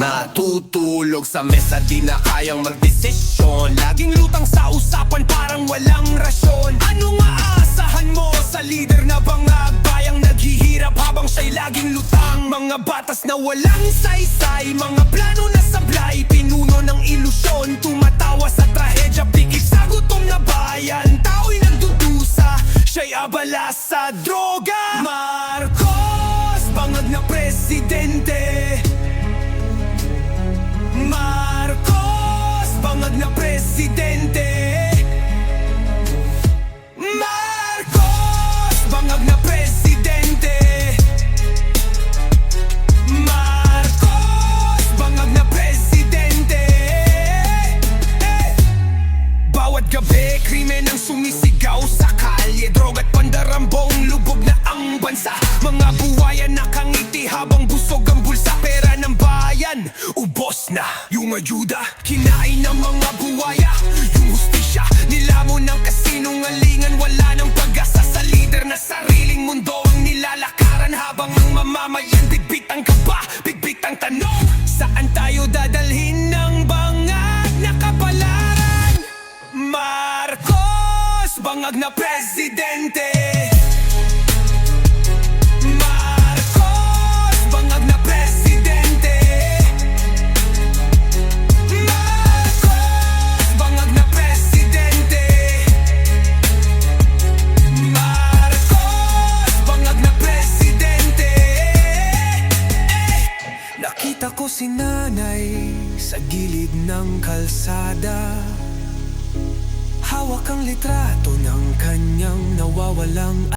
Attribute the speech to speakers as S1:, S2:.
S1: Natutulog sa mesa, di na kayang magdesisyon. Laging lutang sa usapan, parang walang rasyon. Anong aasahan mo sa lider na bangag? Bayang naghihirap habang siya'y laging lutang. Mga batas na walang saysay, mga plano na sablay, pinuno ng ilusyon, tumatawa sa trahedya, pikit sa gutom na bayan. Tao'y nagdudusa, siya'y abala sa droga. Marcos, bangag na presidente. Marcos, bangag na presidente. Marcos, bangag na presidente. Marcos, bangag na presidente. Bawat gabi, krimen ang sumisigaw sa kalye, droga at pandarambong, lubog na ang bansa. Mga buwayan nakangiti habang busog ang bulsa. Pera ng bayan, ubos na. Yung ayuda, kinain ng mga buwaya. Yung hustisya, nilamon ng kasinungalingan. Wala ng pag-asa sa lider na sariling mundo ang nilalakaran. Habang ang mamamayan, bigbit ang kaba, bigbit ang tanong, saan tayo dadalhin ng bangag na kapalaran? Marcos, bangag na presidente. Marcos, bangag na presidente. Marcos, bangag na presidente. Marcos, bangag na presidente. Nakita ko si nanay sa gilid ng kalsada, hawak ang litrato ng kanyang nawawalang